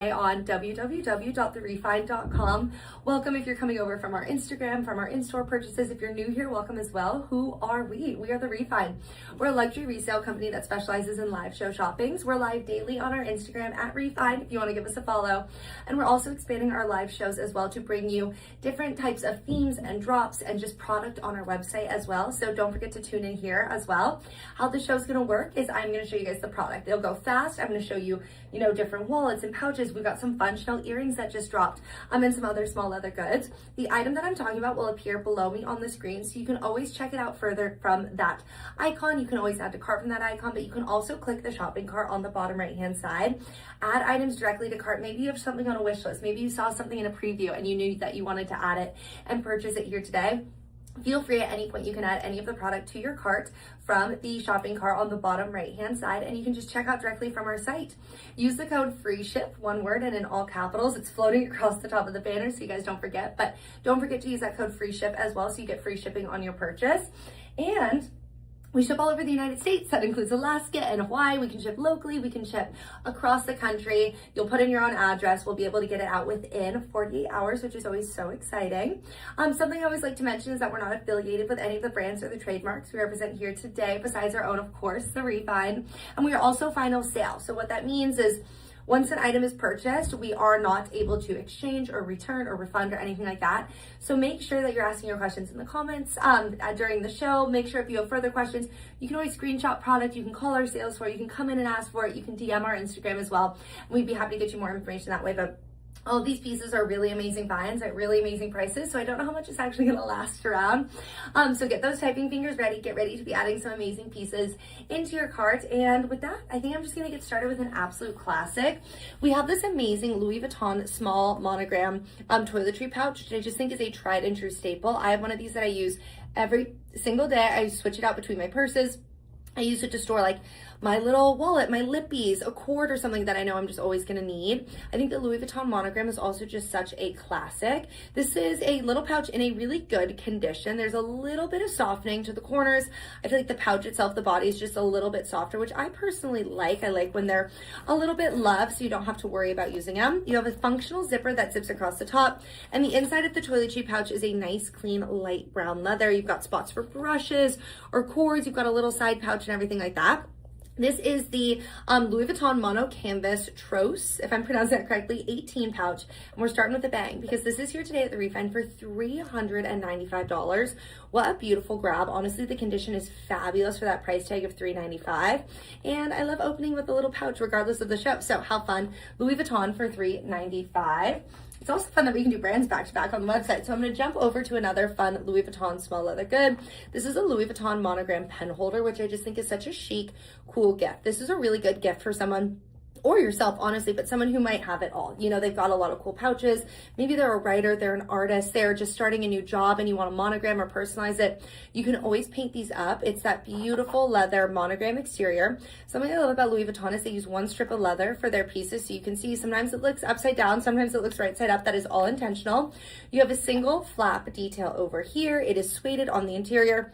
on www.therefine.com. Welcome if you're coming over from our Instagram, from our in-store purchases. If you're new here, welcome as well. Who are we? We are The Refine. We're a luxury resale company that specializes in live show shoppings. We're live daily on our Instagram at Refine if you want to give us a follow. And we're also expanding our live shows as well to bring you different types of themes and drops and just product on our website as well. So don't forget to tune in here as well. How the show's going to work is I'm going to show you guys the product. It'll go fast. I'm going to show you, different wallets and pouches. We've got some fun Chanel earrings that just dropped, and some other small leather goods. The item that I'm talking about will appear below me on the screen, so you can always check it out further from that icon. You can always add to cart from that icon, but you can also click the shopping cart on the bottom right hand side, add items directly to cart. Maybe you have something on a wish list, maybe you saw something in a preview and you knew that you wanted to add it and purchase it here today. Feel free at any point, you can add any of the product to your cart from the shopping cart on the bottom right hand side, and you can just check out directly from our site. Use the code FREESHIP, one word and in all capitals. It's floating across the top of the banner so you guys don't forget, but don't forget to use that code FREESHIP as well so you get free shipping on your purchase. And we ship all over the United States. That includes Alaska and Hawaii. We can ship locally. We can ship across the country. You'll put in your own address. We'll be able to get it out within 48 hours, which is always so exciting. Something I always like to mention is that we're not affiliated with any of the brands or the trademarks we represent here today, besides our own, of course, The Refine. And we are also final sale. So what that means is once an item is purchased, we are not able to exchange or return or refund or anything like that. So make sure that you're asking your questions in the comments during the show. Make sure if you have further questions, you can always screenshot product, you can call our sales floor, you can come in and ask for it, you can DM our Instagram as well. And we'd be happy to get you more information that way. But all of these pieces are really amazing finds at really amazing prices, so I don't know how much it's actually gonna last around. So get those typing fingers ready, get ready to be adding some amazing pieces into your cart. And with that, I think I'm just gonna get started with an absolute classic. We have this amazing Louis Vuitton small monogram toiletry pouch, which I just think is a tried and true staple. I have one of these that I use every single day. I switch it out between my purses. I use it to store like my little wallet, my lippies, a cord or something that I know I'm just always gonna need. I think the Louis Vuitton monogram is also just such a classic. This is a little pouch in a really good condition. There's a little bit of softening to the corners. I feel like the pouch itself, the body is just a little bit softer, which I personally like. I like when they're a little bit loved so you don't have to worry about using them. You have a functional zipper that zips across the top, and the inside of the toiletry pouch is a nice, clean, light brown leather. You've got spots for brushes or cords. You've got a little side pouch and everything like that. This is the Louis Vuitton Mono Canvas Trousse, if I'm pronouncing that correctly, 18 pouch. And we're starting with a bang because this is here today at The Refine for $395. What a beautiful grab. Honestly, the condition is fabulous for that price tag of $395. And I love opening with a little pouch regardless of the show. So how fun. Louis Vuitton for $395. It's also fun that we can do brands back to back on the website. So I'm going to jump over to another fun Louis Vuitton small leather good. This is a Louis Vuitton monogram pen holder, which I just think is such a chic, cool gift. This is a really good gift for someone or yourself, honestly, but someone who might have it all. They've got a lot of cool pouches. Maybe they're a writer, they're an artist, they're just starting a new job and you want to monogram or personalize it. You can always paint these up. It's that beautiful leather monogram exterior. Something I love about Louis Vuitton is they use one strip of leather for their pieces. So you can see sometimes it looks upside down, sometimes it looks right side up. That is all intentional. You have a single flap detail over here. It is suede on the interior.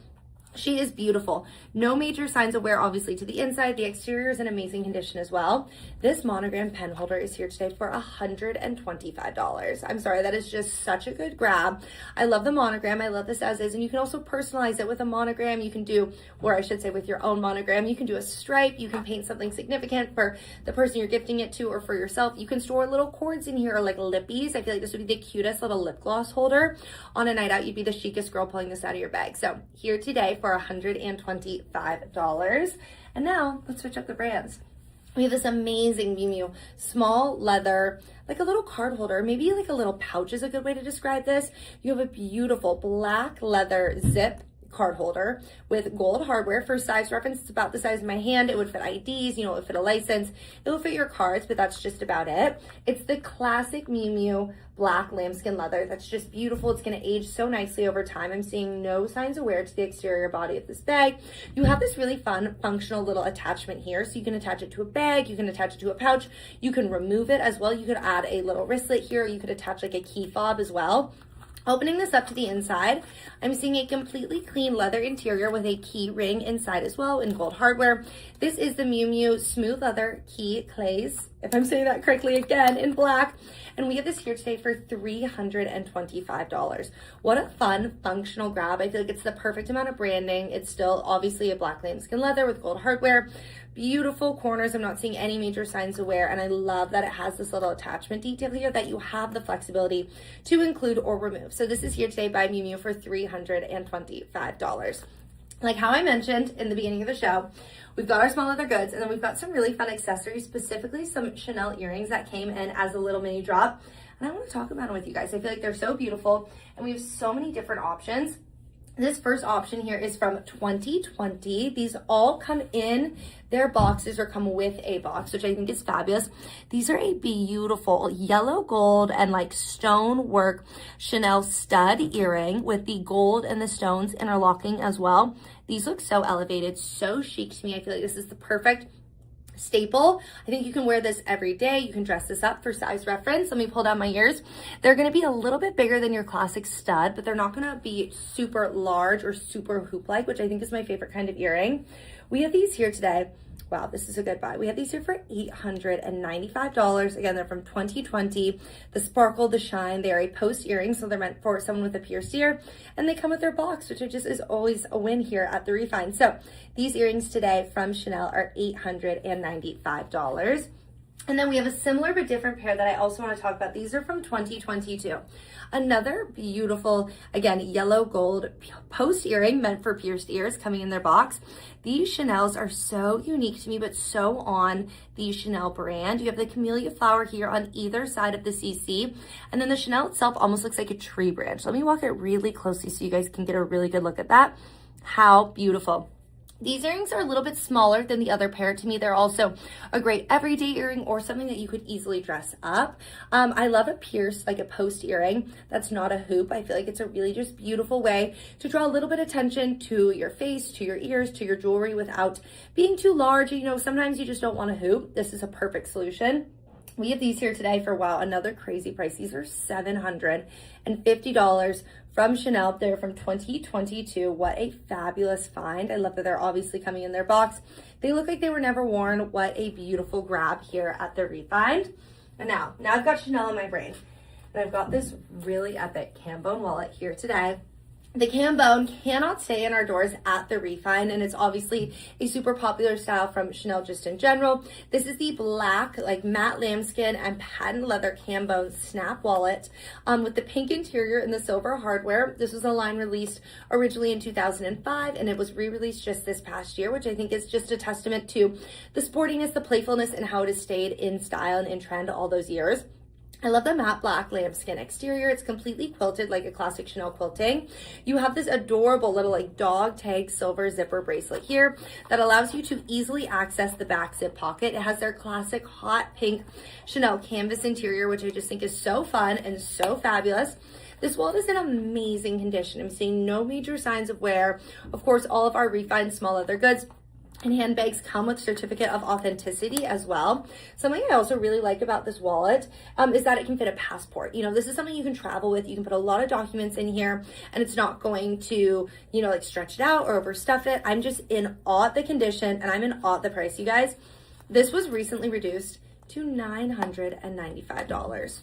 She is beautiful. No major signs of wear, obviously, to the inside. The exterior is in amazing condition as well. This monogram pen holder is here today for $125. I'm sorry, that is just such a good grab. I love the monogram. I love this as is. And you can also personalize it with a monogram. You can do, or I should say with your own monogram, you can do a stripe. You can paint something significant for the person you're gifting it to or for yourself. You can store little cords in here or like lippies. I feel like this would be the cutest little lip gloss holder. On a night out, you'd be the chicest girl pulling this out of your bag. So here today for $125. And now let's switch up the brands. We have this amazing Miu Miu small leather, like a little card holder, maybe like a little pouch is a good way to describe this. You have a beautiful black leather zip card holder with gold hardware. For size reference, it's about the size of my hand. It would fit IDs, it would fit a license, it would fit your cards, but that's just about it. It's the classic Miu Miu black lambskin leather that's just beautiful. It's going to age so nicely over time. I'm seeing no signs of wear to the exterior body of this bag. You have this really fun functional little attachment here, so you can attach it to a bag, you can attach it to a pouch, you can remove it as well. You could add a little wristlet here, you could attach like a key fob as well. Opening this up to the inside, I'm seeing a completely clean leather interior with a key ring inside as well in gold hardware. This is the Miu Miu smooth leather key clays, if I'm saying that correctly again, in black. And we have this here today for $325. What a fun, functional grab. I feel like it's the perfect amount of branding. It's still obviously a black lambskin leather with gold hardware. Beautiful corners. I'm not seeing any major signs of wear, and I love that it has this little attachment detail here that you have the flexibility to include or remove. So this is here today by Miu Miu for $325. Like how I mentioned in the beginning of the show, we've got our small leather goods, and then we've got some really fun accessories, specifically some Chanel earrings that came in as a little mini drop. And I want to talk about them with you guys. I feel like they're so beautiful, and we have so many different options. This first option here is from 2020. These all come in their boxes or come with a box, which I think is fabulous. These are a beautiful yellow gold and like stone work Chanel stud earring with the gold and the stones interlocking as well. These look so elevated, so chic to me. I feel like this is the perfect staple. I think you can wear this every day. You can dress this up for size reference. Let me pull down my ears. They're going to be a little bit bigger than your classic stud, but they're not going to be super large or super hoop-like, which I think is my favorite kind of earring. We have these here today. Wow, this is a good buy. We have these here for $895. Again, they're from 2020. The sparkle, the shine, they are a post earring, so they're meant for someone with a pierced ear, and they come with their box, which just is always a win here at the Refine. So these earrings today from Chanel are $895. And then we have a similar but different pair that I also want to talk about. These are from 2022. Another beautiful, again, yellow gold post earring meant for pierced ears coming in their box. These Chanels are so unique to me, but so on the Chanel brand. You have the camellia flower here on either side of the CC. And then the Chanel itself almost looks like a tree branch. Let me walk it really closely so you guys can get a really good look at that. How beautiful. These earrings are a little bit smaller than the other pair. To me, they're also a great everyday earring or something that you could easily dress up. I love a pierced, like a post earring that's not a hoop. I feel like it's a really just beautiful way to draw a little bit of attention to your face, to your ears, to your jewelry without being too large. You know, sometimes you just don't want a hoop. This is a perfect solution. We have these here today for, wow, another crazy price. These are $750 from Chanel. They're from 2022. What a fabulous find. I love that they're obviously coming in their box. They look like they were never worn. What a beautiful grab here at the Refined. And now I've got Chanel in my brain. And I've got this really epic cambone wallet here today. The cambone cannot stay in our doors at the Refine, and it's obviously a super popular style from Chanel just in general. This is the black, like matte lambskin and patent leather cambone snap wallet with the pink interior and the silver hardware. This was a line released originally in 2005, and it was re-released just this past year, which I think is just a testament to the sportiness, the playfulness, and how it has stayed in style and in trend all those years. I love the matte black lambskin exterior. It's completely quilted like a classic Chanel quilting. You have this adorable little like dog tag silver zipper bracelet here that allows you to easily access the back zip pocket. It has their classic hot pink Chanel canvas interior, which I just think is so fun and so fabulous. This wallet is in amazing condition. I'm seeing no major signs of wear. Of course, all of our Refined small leather goods and handbags come with certificate of authenticity as well. Something I also really like about this wallet is that it can fit a passport. You know, this is something you can travel with. You can put a lot of documents in here and it's not going to, you know, like stretch it out or overstuff it. I'm just in awe at the condition and I'm in awe at the price, you guys. This was recently reduced to $995.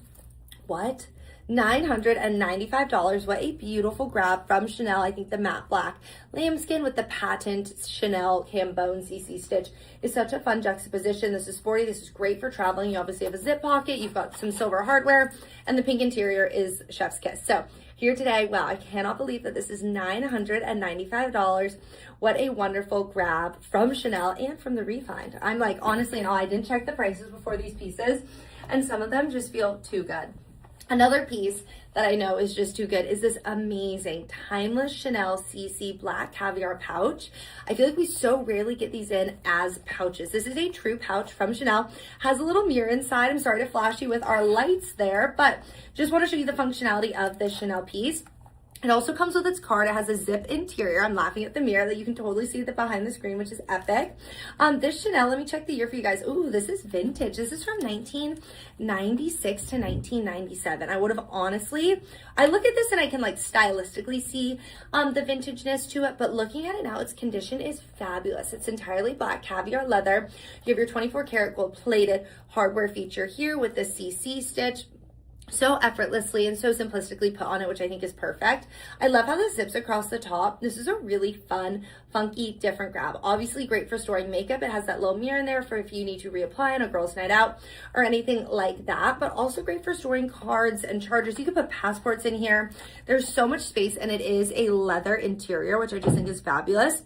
What? $995. What a beautiful grab from Chanel. I think the matte black lambskin with the patent Chanel cambone CC stitch is such a fun juxtaposition. This is sporty. This is great for traveling. You obviously have a zip pocket. You've got some silver hardware and the pink interior is chef's kiss. So here today, wow, I cannot believe that this is $995. What a wonderful grab from Chanel and from the Refined. I'm like, honestly, no, I didn't check the prices before these pieces and some of them just feel too good. Another piece that I know is just too good is this amazing timeless Chanel CC black caviar pouch. I feel like we so rarely get these in as pouches. This is a true pouch from Chanel. Has a little mirror inside. I'm sorry to flash you with our lights there, but just want to show you the functionality of this Chanel piece. It also comes with its card. It has a zip interior. I'm laughing at the mirror that you can totally see the behind the screen, which is epic. This Chanel, let me check the year for you guys. Ooh, this is vintage. This is from 1996 to 1997. I would have honestly, I look at this and I can like stylistically see the vintageness to it, but looking at it now, its condition is fabulous. It's entirely black caviar leather. You have your 24 karat gold plated hardware feature here with the CC stitch. So effortlessly and so simplistically put on it, which I think is perfect. I love how this zips across the top. This is a really fun, funky, different grab. Obviously great for storing makeup. It has that little mirror in there for if you need to reapply on a girl's night out or anything like that, but also great for storing cards and chargers. You could put passports in here. There's so much space, and it is a leather interior, which I just think is fabulous.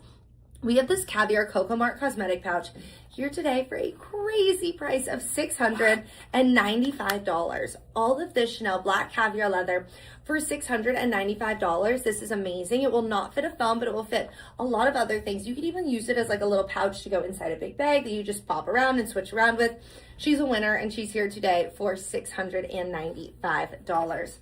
We have this caviar Coco Mart cosmetic pouch here today for a crazy price of $695. All of this Chanel black caviar leather for $695. This is amazing. It will not fit a phone, but it will fit a lot of other things. You could even use it as like a little pouch to go inside a big bag that you just pop around and switch around with. She's a winner, and she's here today for $695.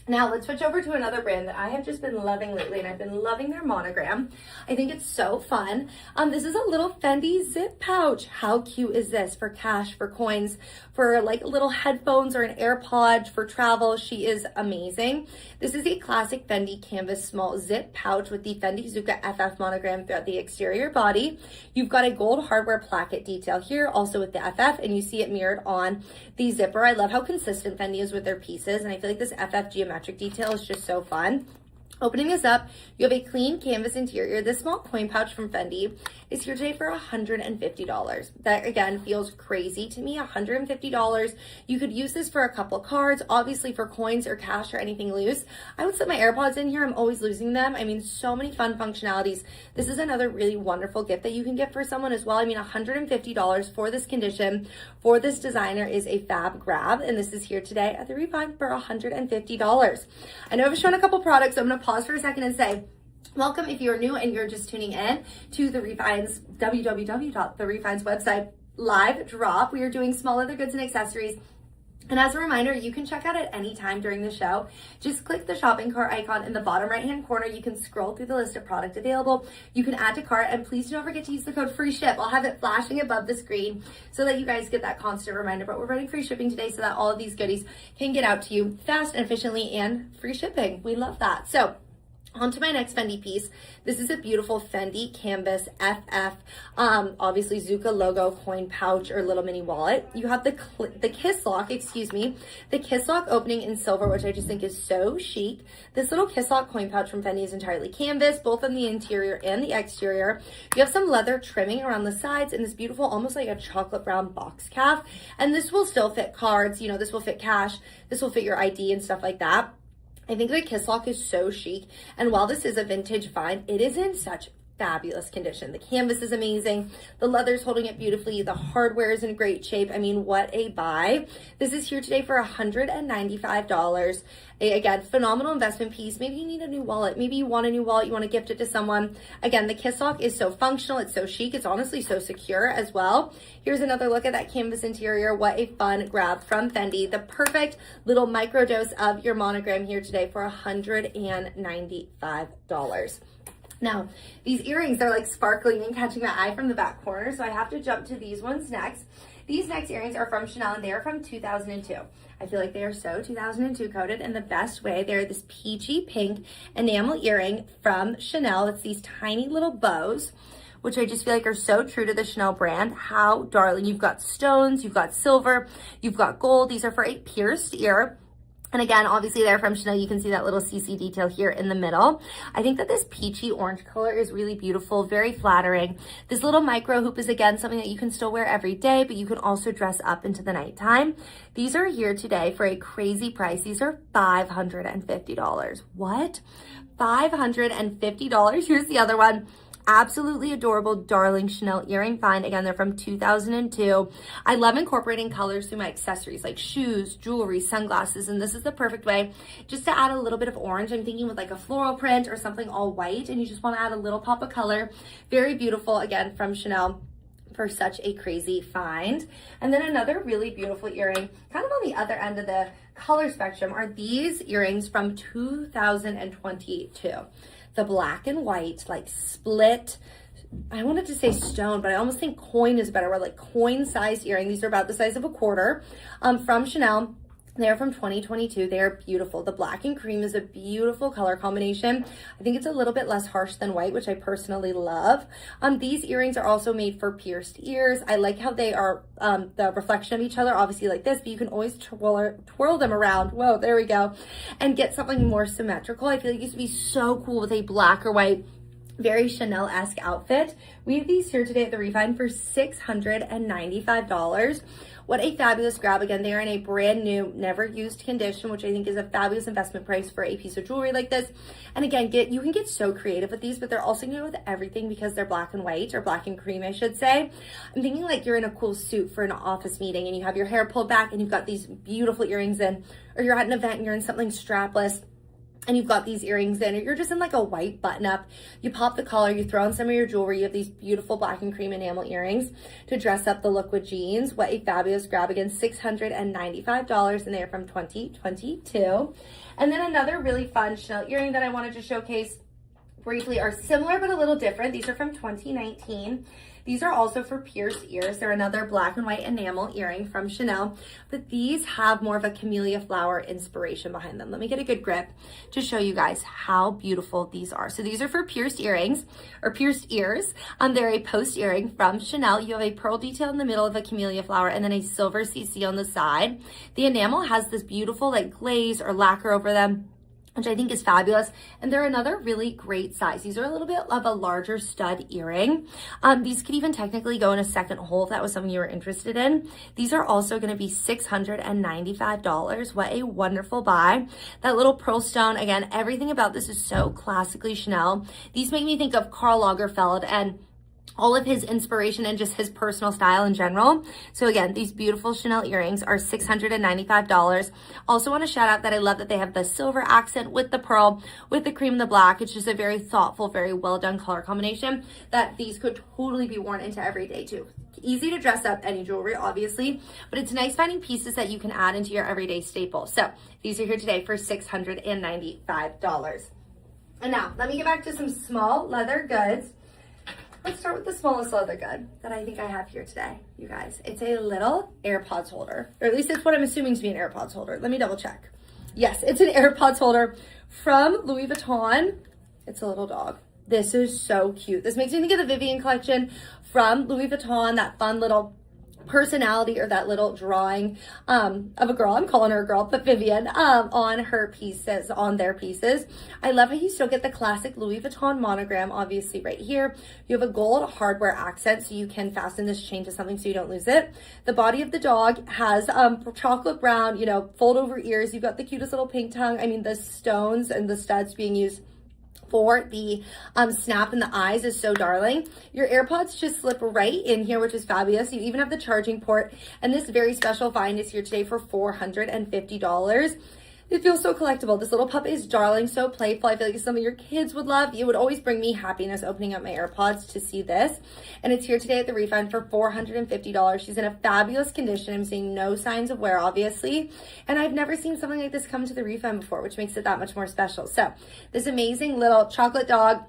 Now let's switch over to another brand that I have just been loving lately, and I've been loving their monogram. I think it's so fun. This is a little Fendi zip pouch. How cute is this for cash, for coins, for like little headphones or an AirPod for travel? She is amazing. This is a classic Fendi canvas small zip pouch with the Fendi Zuka FF monogram throughout the exterior body. You've got a gold hardware placket detail here, also with the FF, and you see it mirrored on the zipper. I love how consistent Fendi is with their pieces, and I feel like this FF geometric detail is just so fun. Opening this up, you have a clean canvas interior. This small coin pouch from Fendi is here today for $150. That again feels crazy to me. $150. You could use this for a couple cards, obviously for coins or cash or anything loose. I would set my AirPods in here. I'm always losing them. I mean, so many fun functionalities. This is another really wonderful gift that you can get for someone as well. I mean, $150 for this condition, for this designer is a fab grab. And this is here today at the Refine for $150. I know I've shown a couple products, so I'm going to pause for a second and say, welcome if you're new and you're just tuning in to the Refines, www.therefines website live drop. We are doing small leather goods and accessories. And as a reminder, you can check out at any time during the show. Just click the shopping cart icon in the bottom right-hand corner. You can scroll through the list of product available. You can add to cart, and please don't forget to use the code FREESHIP. I'll have it flashing above the screen so that you guys get that constant reminder. But we're running free shipping today so that all of these goodies can get out to you fast and efficiently, and free shipping. We love that. So on to my next Fendi piece. This is a beautiful Fendi Canvas FF, obviously Zuka logo coin pouch or little mini wallet. You have the kiss lock, the kiss lock opening in silver, which I just think is so chic. This little kiss lock coin pouch from Fendi is entirely canvas, both on the interior and the exterior. You have some leather trimming around the sides and this beautiful, almost like a chocolate brown box calf. And this will still fit cards, you know, this will fit cash, this will fit your ID and stuff like that. I think the kiss lock is so chic, and while this is a vintage find, it is in such fabulous condition. The canvas is amazing. The leather's holding it beautifully. The hardware is in great shape. I mean, what a buy. This is here today for $195. Again, phenomenal investment piece. Maybe you need a new wallet. Maybe you want a new wallet. You want to gift it to someone. Again, the kiss lock is so functional. It's so chic. It's honestly so secure as well. Here's another look at that canvas interior. What a fun grab from Fendi. The perfect little micro dose of your monogram here today for $195. Now, these earrings are like sparkling and catching my eye from the back corner, so I have to jump to these ones next. These next earrings are from Chanel, and they are from 2002. I feel like they are so 2002 coded in the best way. They're this peachy pink enamel earring from Chanel. It's these tiny little bows, which I just feel like are so true to the Chanel brand. How darling. You've got stones, you've got silver, you've got gold. These are for a pierced ear. And again, obviously they're from Chanel. You can see that little CC detail here in the middle. I think that this peachy orange color is really beautiful, very flattering. This little micro hoop is again something that you can still wear every day, but you can also dress up into the nighttime. These are here today for a crazy price. These are $550. What? $550. Here's the other one. Absolutely adorable, darling Chanel earring find. Again, they're from 2002. I love incorporating colors through my accessories like shoes, jewelry, sunglasses, and this is the perfect way just to add a little bit of orange. I'm thinking with like a floral print or something all white, and you just want to add a little pop of color. Very beautiful, again, from Chanel. for such a crazy find. And then another really beautiful earring, kind of on the other end of the color spectrum, are these earrings from 2022. The black and white, like split, I wanted to say stone, but I almost think coin is better. We're like coin sized earring. These are about the size of a quarter, from Chanel. They're from 2022. They are beautiful. The black and cream is a beautiful color combination. I think it's a little bit less harsh than white, which I personally love. These earrings are also made for pierced ears. I like how they are the reflection of each other, obviously like this, but you can always twirl them around. Whoa, there we go. And get something more symmetrical. I feel like it used to be so cool with a black or white, very Chanel-esque outfit. We have these here today at the Refine for $695. What a fabulous grab. Again, they are in a brand new, never used condition, which I think is a fabulous investment price for a piece of jewelry like this. And again, you can get so creative with these, but they're also going to go with everything because they're black and white, or black and cream, I should say. I'm thinking like you're in a cool suit for an office meeting and you have your hair pulled back and you've got these beautiful earrings in, or you're at an event and you're in something strapless and you've got these earrings in, or you're just in like a white button up, you pop the collar, you throw on some of your jewelry, you have these beautiful black and cream enamel earrings to dress up the look with jeans. What a fabulous grab. Again, $695, and they are from 2022. And then another really fun Chanel earring that I wanted to showcase briefly are similar but a little different. These are from 2019. These are also for pierced ears. They're another black and white enamel earring from Chanel, but these have more of a camellia flower inspiration behind them. Let me get a good grip to show you guys how beautiful these are. So these are for pierced earrings, or pierced ears. They're a post earring from Chanel. You have a pearl detail in the middle of a camellia flower and then a silver CC on the side. The enamel has this beautiful like glaze or lacquer over them, which I think is fabulous. And they're another really great size. These are a little bit of a larger stud earring. These could even technically go in a second hole if that was something you were interested in. These are also gonna be $695. What a wonderful buy. That little pearl stone, again, everything about this is so classically Chanel. These make me think of Karl Lagerfeld and all of his inspiration and just his personal style in general. So again, these beautiful Chanel earrings are $695. Also want to shout out that I love that they have the silver accent with the pearl, with the cream and the black. It's just a very thoughtful, very well done color combination that these could totally be worn into every day too. Easy to dress up any jewelry, obviously, but it's nice finding pieces that you can add into your everyday staple. So these are here today for $695. And now let me get back to some small leather goods. Let's start with the smallest leather good that I think I have here today, you guys. It's a little AirPods holder, or at least it's what I'm assuming to be an AirPods holder. Let me double check. Yes, it's an AirPods holder from Louis Vuitton. It's a little dog. This is so cute. This makes me think of the Vivienne collection from Louis Vuitton, that fun little personality, or that little drawing of a girl, I'm calling her a girl, but Vivienne, on her pieces, on their pieces. I love how you still get the classic Louis Vuitton monogram, obviously right here. You have a gold hardware accent, so you can fasten this chain to something so you don't lose it. The body of the dog has chocolate brown, fold over ears. You've got the cutest little pink tongue. I mean, the stones and the studs being used for the snap in the eyes is so darling. Your AirPods just slip right in here, which is fabulous. You even have the charging port, and this very special find is here today for $450. It feels so collectible. This little pup is darling, so playful. I feel like it's something your kids would love. It would always bring me happiness opening up my AirPods to see this. And it's here today at the Refine for $450. She's in a fabulous condition. I'm seeing no signs of wear, obviously. And I've never seen something like this come to the Refine before, which makes it that much more special. So this amazing little chocolate dog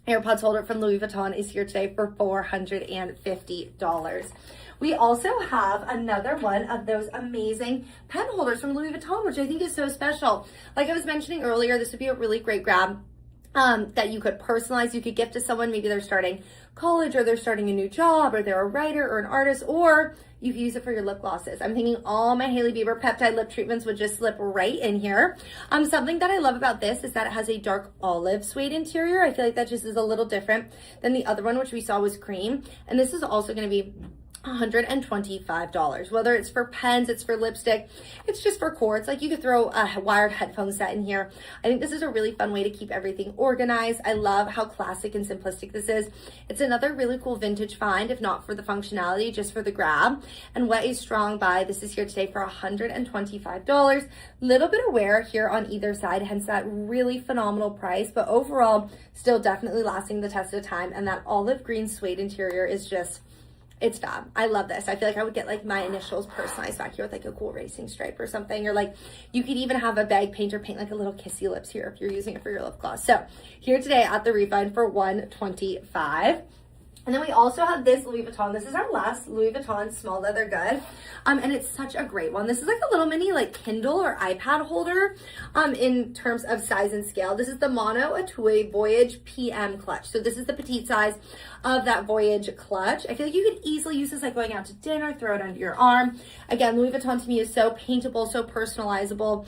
AirPods holder from Louis Vuitton is here today for $450. We also have another one of those amazing pen holders from Louis Vuitton, which I think is so special. Like I was mentioning earlier, this would be a really great grab that you could personalize. You could gift to someone. Maybe they're starting college, or they're starting a new job, or they're a writer or an artist, or you can use it for your lip glosses. I'm thinking all my Hailey Bieber peptide lip treatments would just slip right in here. Something that I love about this is that it has a dark olive suede interior. I feel like that just is a little different than the other one, which we saw was cream. And this is also going to be $125. Whether it's for pens, it's for lipstick, it's just for cords. Like you could throw a wired headphone set in here. I think this is a really fun way to keep everything organized. I love how classic and simplistic this is. It's another really cool vintage find, if not for the functionality, just for the grab. And what a strong buy. This is here today for $125. Little bit of wear here on either side, hence that really phenomenal price, but overall still definitely lasting the test of time. And that olive green suede interior is just It's fab. I love this. I feel like I would get like my initials personalized back here with like a cool racing stripe or something. Or like you could even have a bag painter paint like a little kissy lips here if you're using it for your lip gloss. So here today at the Refind for $125. And then we also have this Louis Vuitton. This is our last Louis Vuitton small leather good. And it's such a great one. This is like a little mini like Kindle or iPad holder in terms of size and scale. This is the Mono Atoué Voyage PM clutch. So this is the petite size of that Voyage clutch. I feel like you could easily use this like going out to dinner, throw it under your arm. Again, Louis Vuitton to me is so paintable, so personalizable.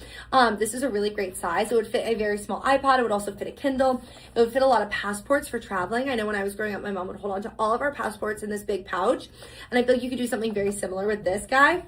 This is a really great size. It would fit a very small iPad. It would also fit a Kindle. It would fit a lot of passports for traveling. I know when I was growing up, my mom would hold on to all of our passports in this big pouch. And I feel like you could do something very similar with this guy.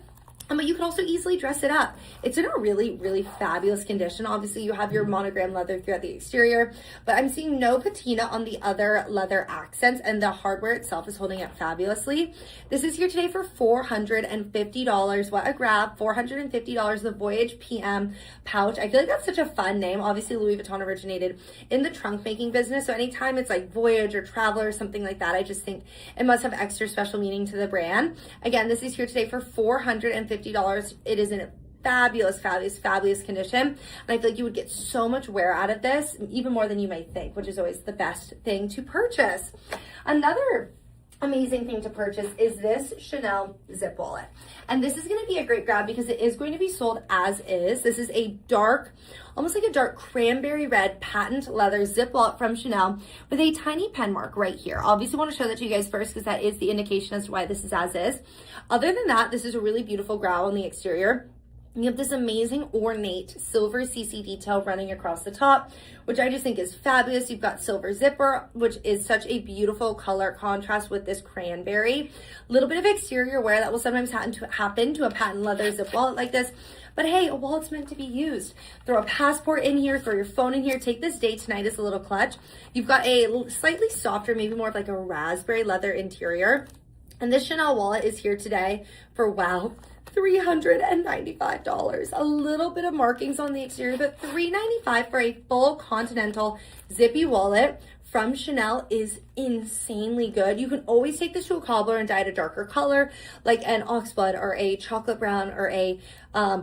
But you could also easily dress it up. It's in a really, really fabulous condition. Obviously, you have your monogram leather throughout the exterior, but I'm seeing no patina on the other leather accents, and the hardware itself is holding up fabulously. This is here today for $450. What a grab. $450, the Voyage PM pouch. I feel like that's such a fun name. Obviously, Louis Vuitton originated in the trunk making business, so anytime it's like Voyage or Traveler or something like that, I just think it must have extra special meaning to the brand. Again, this is here today for $450. It is in a fabulous condition. And I feel like you would get so much wear out of this, even more than you might think, which is always the best thing to purchase. Another amazing thing to purchase is this Chanel zip wallet. And this is going to be a great grab because it is going to be sold as is. This is a dark, almost like a dark cranberry red patent leather zip wallet from Chanel with a tiny pen mark right here. Obviously want to show that to you guys first because that is the indication as to why this is as is. Other than that, this is a really beautiful grab on the exterior. You have this amazing ornate silver CC detail running across the top, which I just think is fabulous. You've got silver zipper, which is such a beautiful color contrast with this cranberry. A little bit of exterior wear that will sometimes happen to a patent leather zip wallet like this. But hey, a wallet's meant to be used. Throw a passport in here, throw your phone in here, take this day tonight as a little clutch. You've got a slightly softer, maybe more of like a raspberry leather interior. And this Chanel wallet is here today for, wow, $395. A little bit of markings on the exterior, but $395 for a full continental zippy wallet from Chanel is insanely good. You can always take this to a cobbler and dye it a darker color, like an oxblood or a chocolate brown or a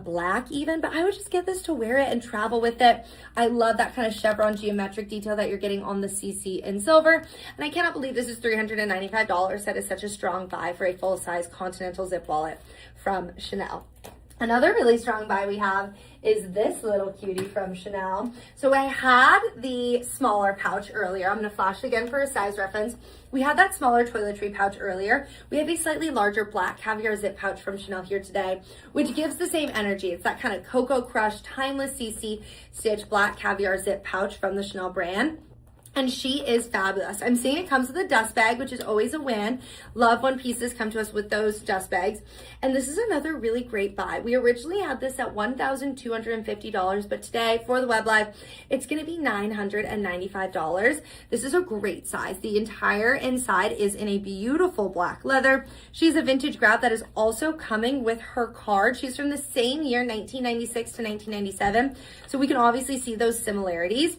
black even, but I would just get this to wear it and travel with it. I love that kind of chevron geometric detail that you're getting on the CC in silver, and I cannot believe this is $395. That is such a strong buy for a full-size continental zip wallet from Chanel. Another really strong buy we have is this little cutie from Chanel. So I had the smaller pouch earlier. I'm going to flash again for a size reference. We had that smaller toiletry pouch earlier. We have a slightly larger black caviar zip pouch from Chanel here today, which gives the same energy. It's that kind of Cocoa Crush, timeless CC stitch black caviar zip pouch from the Chanel brand. And she is fabulous. I'm seeing it comes with a dust bag, which is always a win. Love when pieces come to us with those dust bags. And this is another really great buy. We originally had this at $1,250, but today for the web live, it's gonna be $995. This is a great size. The entire inside is in a beautiful black leather. She's a vintage grab that is also coming with her card. She's from the same year, 1996 to 1997. So we can obviously see those similarities.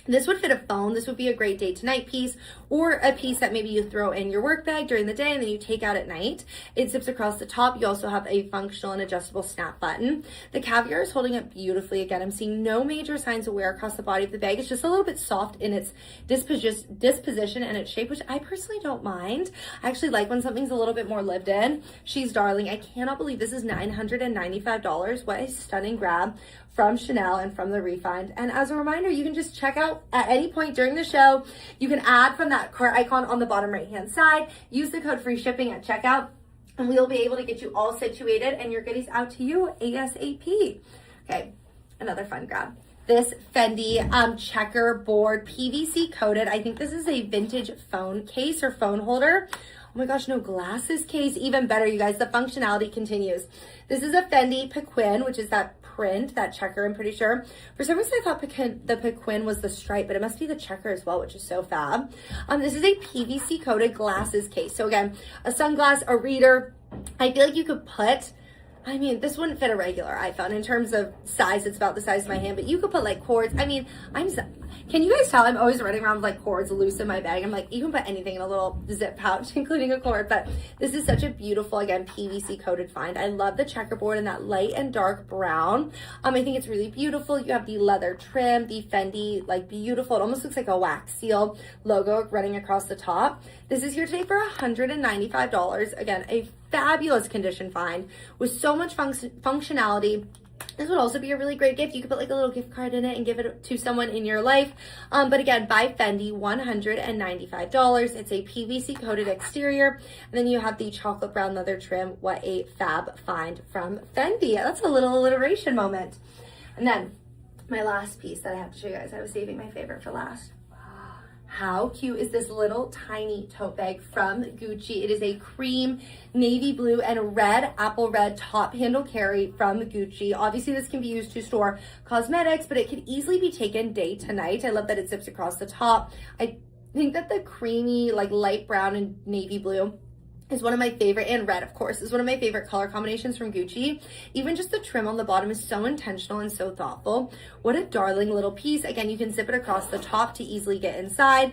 This would fit a phone. This would be a great day to night piece, or a piece that maybe you throw in your work bag during the day and then you take out at night. It zips across the top. You also have a functional and adjustable snap button. The caviar is holding up beautifully. Again, I'm seeing no major signs of wear across the body of the bag. It's just a little bit soft in its disposition and its shape, which I personally don't mind. I actually like when something's a little bit more lived in. She's darling. I cannot believe this is $995. What a stunning grab from Chanel and from the Refind. And as a reminder, you can just check out at any point during the show. You can add from that cart icon on the bottom right hand side, use the code free shipping at checkout, and we'll be able to get you all situated and your goodies out to you ASAP. Okay, another fun grab. This Fendi checkerboard PVC coated, I think this is a vintage phone case or phone holder. Oh my gosh, no glasses case, even better, you guys. The functionality continues. This is a Fendi Pequin, which is that print, that checker, I'm pretty sure. For some reason, I thought the Pequin was the stripe, but it must be the checker as well, which is so fab. This is a PVC coated glasses case. So again, a sunglass, a reader. I feel like you could put, I mean, this wouldn't fit a regular iPhone. In terms of size, it's about the size of my hand, but you could put like cords. I mean, can you guys tell I'm always running around with like cords loose in my bag? I'm like, you can put anything in a little zip pouch, including a cord, but this is such a beautiful, again, PVC coated find. I love the checkerboard and that light and dark brown. I think it's really beautiful. You have the leather trim, the Fendi, like beautiful. It almost looks like a wax seal logo running across the top. This is here today for $195. Again, a fabulous condition find with so much functionality. This would also be a really great gift. You could put like a little gift card in it and give it to someone in your life. But again, by Fendi, $195. It's a PVC coated exterior. And then you have the chocolate brown leather trim. What a fab find from Fendi. That's a little alliteration moment. And then my last piece that I have to show you guys. I was saving my favorite for last. How cute is this little tiny tote bag from Gucci? It is a cream, navy blue, and red, apple red top handle carry from Gucci. Obviously, this can be used to store cosmetics, but it could easily be taken day to night. I love that it zips across the top. I think that the creamy, like light brown and navy blue is one of my favorite, and red, of course, is one of my favorite color combinations from Gucci. Even just the trim on the bottom is so intentional and so thoughtful. What a darling little piece. Again, you can zip it across the top to easily get inside.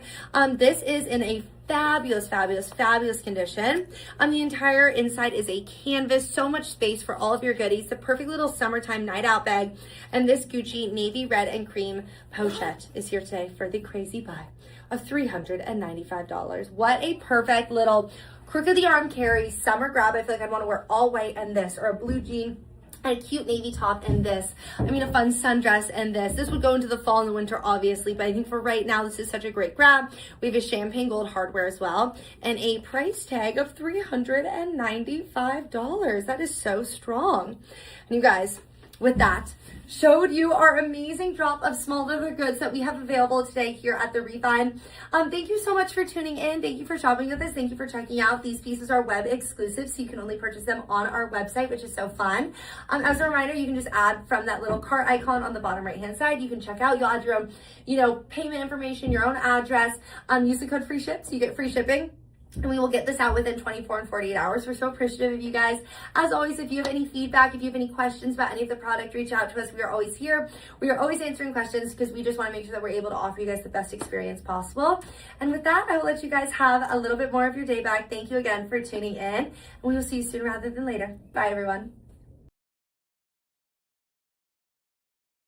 This is in a fabulous, fabulous, fabulous condition. The entire inside is a canvas, so much space for all of your goodies. The perfect little summertime night out bag. And this Gucci navy red and cream pochette is here today for the crazy buy of $395. What a perfect little crook of the arm carry, summer grab. I feel like I'd want to wear all white and this, or a blue jean and a cute navy top and this. I mean, a fun sundress and this. This would go into the fall and the winter, obviously, but I think for right now, this is such a great grab. We have a champagne gold hardware as well, and a price tag of $395. That is so strong. And you guys, with that, showed you our amazing drop of small leather goods that we have available today here at the Refine. Thank you so much for tuning in. Thank you for shopping with us. Thank you for checking out. These pieces are web exclusive, so you can only purchase them on our website, which is so fun. As a reminder, you can just add from that little cart icon on the bottom right-hand side. You can check out. You'll add your own, payment information, your own address. Use the code FREESHIP so you get free shipping. And we will get this out within 24 and 48 hours. We're so appreciative of you guys. As always, if you have any feedback, if you have any questions about any of the product, reach out to us. We are always here. We are always answering questions because we just want to make sure that we're able to offer you guys the best experience possible. And with that, I will let you guys have a little bit more of your day back. Thank you again for tuning in. And we will see you soon rather than later. Bye, everyone.